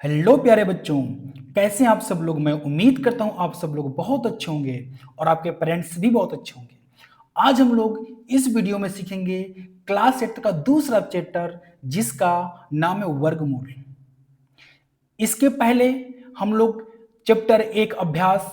Hello प्यारे बच्चों, कैसे हैं आप सब लोग। मैं उम्मीद करता हूं आप सब लोग बहुत अच्छे होंगे और आपके पेरेंट्स भी बहुत अच्छे होंगे। आज हम लोग इस वीडियो में सीखेंगे क्लास 8 का दूसरा चैप्टर जिसका नाम है वर्गमूल। इसके पहले हम लोग चैप्टर 1 अभ्यास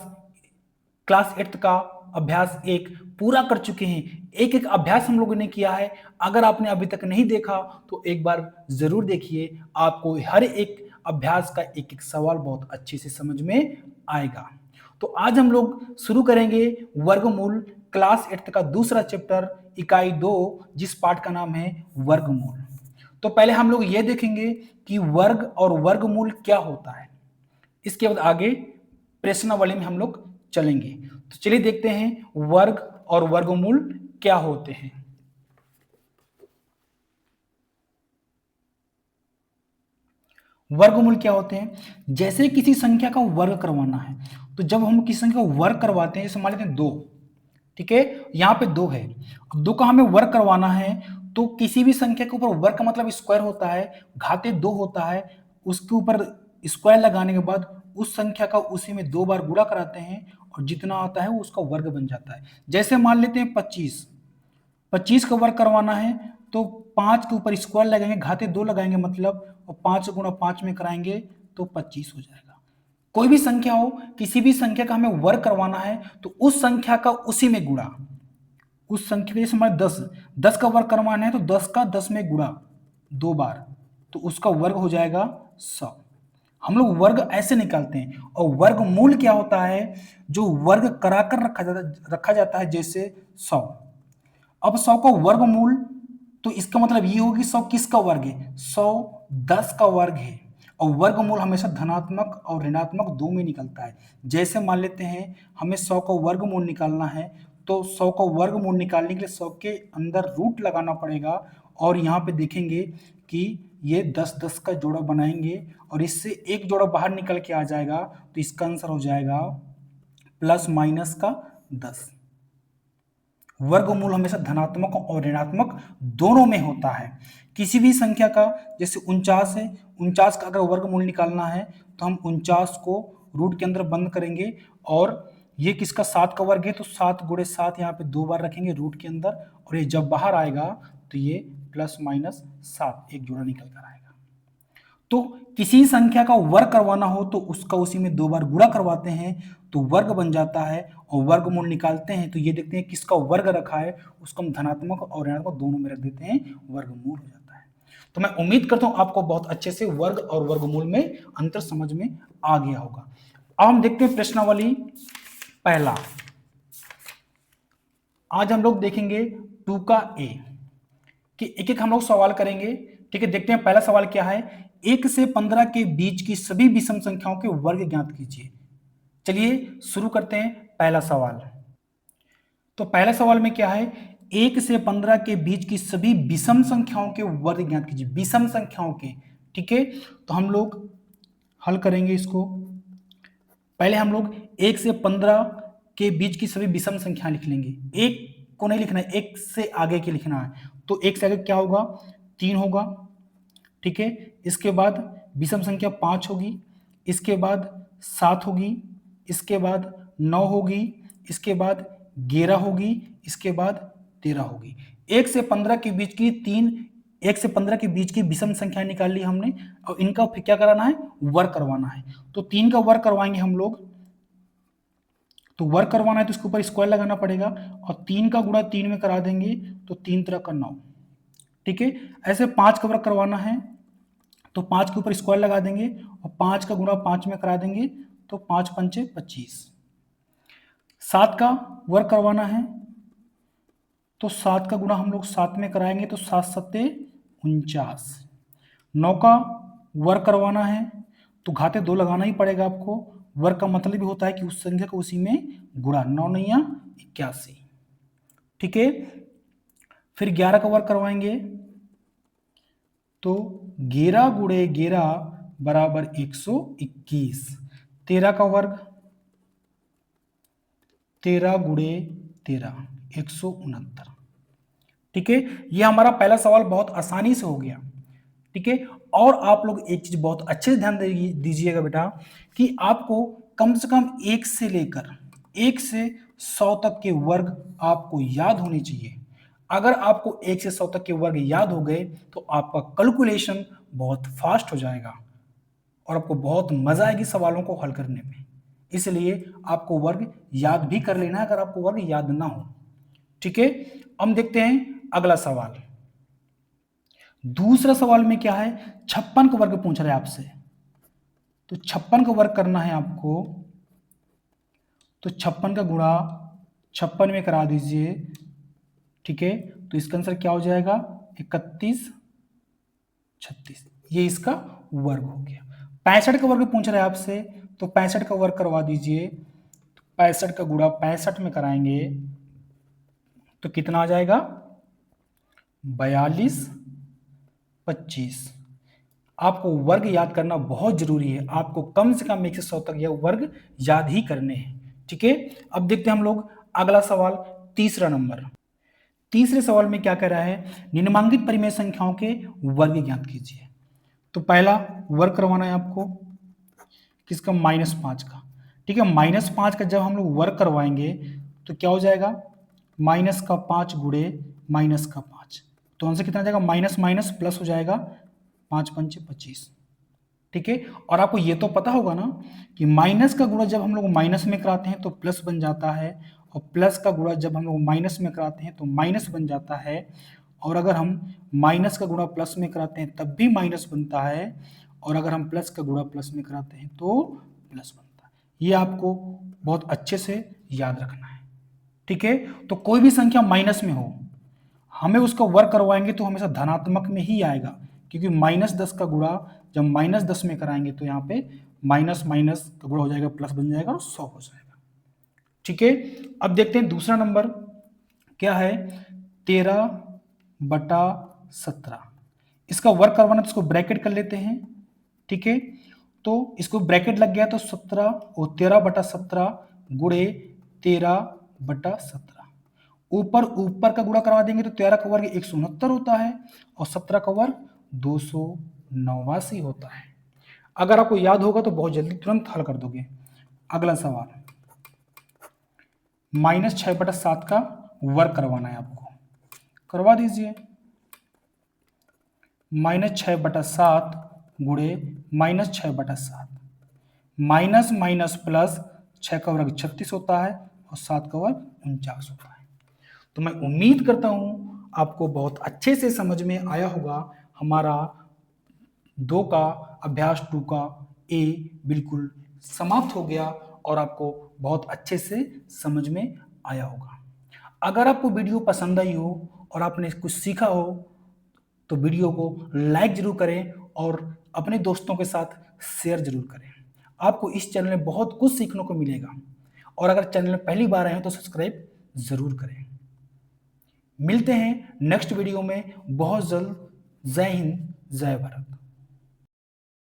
क्लास 8 का अभ्यास 1 पूरा कर चुके हैं। एक एक अभ्यास हम लोगों ने किया है। अगर आपने अभी तक नहीं देखा तो एक बार जरूर देखिए, आपको हर एक अभ्यास का एक एक सवाल बहुत अच्छे से समझ में आएगा। तो आज हम लोग शुरू करेंगे वर्गमूल क्लास 8 का दूसरा चैप्टर इकाई 2 जिस पाठ का नाम है वर्गमूल। तो पहले हम लोग ये देखेंगे कि वर्ग और वर्गमूल क्या होता है। इसके बाद आगे प्रश्नावली में हम लोग चलेंगे। तो चलिए देखते हैं वर्ग और वर्गमूल क्या होते हैं। वर्गमूल क्या होते हैं? जैसे किसी संख्या का वर्ग करवाना है, तो जब हम किसी संख्या का वर्ग करवाते हैं, जैसे मान लेते हैं 2, ठीक है, यहाँ पे 2 है। अब 2 का हमें वर्ग करवाना है, तो किसी भी संख्या के ऊपर वर्ग का मतलब स्क्वायर होता है, घाते 2 होता है, उसके ऊपर स्क्वायर लगाने के बाद उस संख्या का उसी में 2 बार गुणा कराते हैं और जितना आता है वो उसका वर्ग बन जाता है। जैसे मान लेते हैं 25, 25 का वर्ग करवाना है तो 5 के ऊपर स्क्वायर लगाएंगे, घाते 2 लगाएंगे मतलब, और 5 गुणा 5 में कराएंगे तो 25 हो जाएगा। कोई भी संख्या हो, किसी भी संख्या का हमें वर्ग करवाना है तो उस संख्या का उसी में गुणा, उस संख्या के जैसे हमारे 10, 10 का वर्ग करवाना है तो 10 का 10 में गुणा 2 बार, तो उसका वर्ग हो जाएगा 100। हम लोग वर्ग ऐसे निकालते हैं। और वर्गमूल क्या होता है? जो वर्ग कराकर रखा जाता है, जैसे 100। अब 100 का वर्गमूल, तो इसका मतलब ये होगी 100 किसका वर्ग है? 100 10 का वर्ग है। और वर्गमूल हमेशा धनात्मक और ऋणात्मक दो में निकलता है। जैसे मान लेते हैं हमें 100 का वर्गमूल निकालना है, तो 100 का वर्गमूल निकालने के लिए 100 के अंदर रूट लगाना पड़ेगा, और यहाँ पे देखेंगे कि ये 10 10 का जोड़ा बनाएंगे और इससे एक जोड़ा बाहर निकल के आ जाएगा, तो इसका आंसर हो जाएगा प्लस माइनस का 10। वर्गमूल हमेशा धनात्मक और ऋणात्मक दोनों में होता है। किसी भी संख्या का, जैसे 49 है, 49 का अगर वर्गमूल निकालना है तो हम 49 को रूट के अंदर बंद करेंगे, और ये किसका 7 का वर्ग है तो 7 गुणे 7 यहाँ पे 2 बार रखेंगे रूट के अंदर, और ये जब बाहर आएगा तो ये प्लस माइनस 7 एक जोड़ा निकल कर आएगा। तो किसी संख्या का वर्ग करवाना हो तो उसका उसी में 2 बार गुणा करवाते हैं तो वर्ग बन जाता है, और वर्गमूल निकालते हैं तो ये देखते हैं किसका वर्ग रखा है, उसको हम धनात्मक और ऋणात्मक दोनों में रख देते हैं, वर्गमूल हो जाता है। तो मैं उम्मीद करता हूं आपको बहुत अच्छे से वर्ग और वर्गमूल में अंतर समझ में आ गया होगा। अब हम देखते हैं प्रश्नावली पहला। आज हम लोग देखेंगे 2 का ए कि एक एक हम लोग सवाल करेंगे। ठीक है, देखते हैं पहला सवाल क्या है। 1 से 15 के बीच की सभी विषम संख्याओं के वर्ग ज्ञात कीजिए। चलिए शुरू करते हैं पहला सवाल। तो पहला सवाल में क्या है? 1 से 15 के बीच की सभी विषम संख्याओं के वर्ग ज्ञात कीजिए, विषम संख्याओं के। ठीक है, तो हम लोग हल करेंगे इसको। पहले हम लोग 1 से 15 के बीच की सभी विषम संख्या लिख लेंगे। एक को नहीं लिखना है, एक से आगे के लिखना है। तो एक से आगे क्या होगा? 3 होगा। ठीक है, इसके बाद विषम संख्या 5 होगी, इसके बाद 7 होगी, इसके बाद 9 होगी, इसके बाद 11 होगी, इसके बाद 13 होगी। 1 से 15 के बीच की 1 से 15 के बीच की विषम संख्या निकाल ली हमने, और इनका फिर क्या कराना है? वर्ग करवाना है। तो 3 का वर्ग करवाएंगे हम लोग। तो वर्ग करवाना है तो इसके ऊपर स्क्वायर लगाना पड़ेगा, और 3 का गुणा 3 में करा देंगे तो 3 3 का 9। ठीक है, ऐसे 5 का वर्ग करवाना है तो 5 के ऊपर स्क्वायर लगा देंगे, और 5 का गुणा 5 में करा देंगे तो 5 पंचे 25। 7 का वर्ग करवाना है तो 7 का गुणा हम लोग 7 में कराएंगे तो 7 सत्ते 49। 9 का वर्ग करवाना है तो घाते 2 लगाना ही पड़ेगा आपको। वर्ग का मतलब भी होता है कि उस संख्या को उसी में गुणा, 9 9 81। ठीक है, फिर 11 का वर्ग करवाएंगे तो 11 गुणे 11 बराबर 121। 13 का वर्ग, 13 गुणे 13 169। ठीक है, ये हमारा पहला सवाल बहुत आसानी से हो गया। ठीक है, और आप लोग एक चीज बहुत अच्छे से ध्यान दीजिएगा बेटा, कि आपको कम से कम 1 से लेकर 1 से 100 तक के वर्ग आपको याद होने चाहिए। अगर आपको 1 से 100 तक के वर्ग याद हो गए तो आपका कैलकुलेशन बहुत फास्ट हो जाएगा और आपको बहुत मजा आएगी सवालों को हल करने में। इसलिए आपको वर्ग याद भी कर लेना है अगर आपको वर्ग याद ना हो। ठीक है, हम देखते हैं अगला सवाल। दूसरा सवाल में क्या है, 56 का वर्ग पूछ रहा है आपसे। तो 56 का वर्ग करना है आपको, तो 56 का गुणा 56 में करा दीजिए। ठीक है, तो इसका आंसर क्या हो जाएगा, 31 36, ये इसका वर्ग हो गया। 65 का वर्ग पूछ रहा है आपसे, तो 65 का वर्ग करवा दीजिए। 65 का गुणा 65 में कराएंगे तो कितना आ जाएगा, 42 25। आपको वर्ग याद करना बहुत जरूरी है, आपको कम से कम 1 से 100 तक यह वर्ग याद ही करने हैं। ठीक है, अब देखते हैं हम लोग अगला सवाल, तीसरा नंबर। तीसरे सवाल में क्या कह रहा है, निम्नांकित परिमेय संख्याओं के वर्ग ज्ञात कीजिए। तो पहला वर्ग करवाना है आपको किसका, -5 का। ठीक है, -5 का जब हम लोग वर्ग करवाएंगे तो क्या हो जाएगा, -5 गुणे -5, तो आंसर कितना आ जाएगा, माइनस माइनस प्लस हो जाएगा, 5 पंचे 25। ठीक है, और आपको ये तो पता होगा ना कि माइनस का गुणा जब हम लोग माइनस में कराते हैं तो प्लस बन जाता है, और प्लस का गुणा जब हम लोग माइनस में कराते हैं तो माइनस बन जाता है, और अगर हम माइनस का गुणा प्लस में कराते हैं तब भी माइनस बनता है, और अगर हम प्लस का गुणा प्लस में कराते हैं तो प्लस बनता है। ये आपको बहुत अच्छे से याद रखना है। ठीक है, तो कोई भी संख्या माइनस में हो, हमें उसका वर्ग करवाएंगे तो हमेशा धनात्मक में ही आएगा, क्योंकि -10 का गुणा जब -10 में कराएंगे तो यहाँ पे माइनस माइनस का गुणा हो जाएगा, प्लस बन जाएगा और 100 हो जाएगा। ठीक है, अब देखते हैं दूसरा नंबर क्या है, 13/17। इसका वर्ग करवाना तो इसको ब्रैकेट कर लेते हैं। ठीक है, तो इसको ब्रैकेट लग गया तो 17 और 13/17 गुणे 13/17। ऊपर ऊपर का गुणा करवा देंगे तो 13 का वर्ग 169 होता है और 17 का वर्ग 289 होता है। अगर आपको याद होगा तो बहुत जल्दी तुरंत हल कर दोगे। अगला सवाल, -6/7 का वर्ग करवाना है आपको, करवा दीजिए। -6/7 गुणे -6/7, माइनस माइनस प्लस, 6 का वर्ग 36 होता है और 7 का वर्ग 49 होता है। तो मैं उम्मीद करता हूं आपको बहुत अच्छे से समझ में आया होगा। हमारा 2 का अभ्यास 2 का ए बिल्कुल समाप्त हो गया और आपको बहुत अच्छे से समझ में आया होगा। अगर आपको वीडियो पसंद आई हो और आपने कुछ सीखा हो तो वीडियो को लाइक जरूर करें और अपने दोस्तों के साथ शेयर जरूर करें। आपको इस चैनल में बहुत कुछ सीखने को मिलेगा, और अगर चैनल में पहली बार आए हो तो सब्सक्राइब जरूर करें। मिलते हैं नेक्स्ट वीडियो में बहुत जल्द। जय हिंद, जय भारत।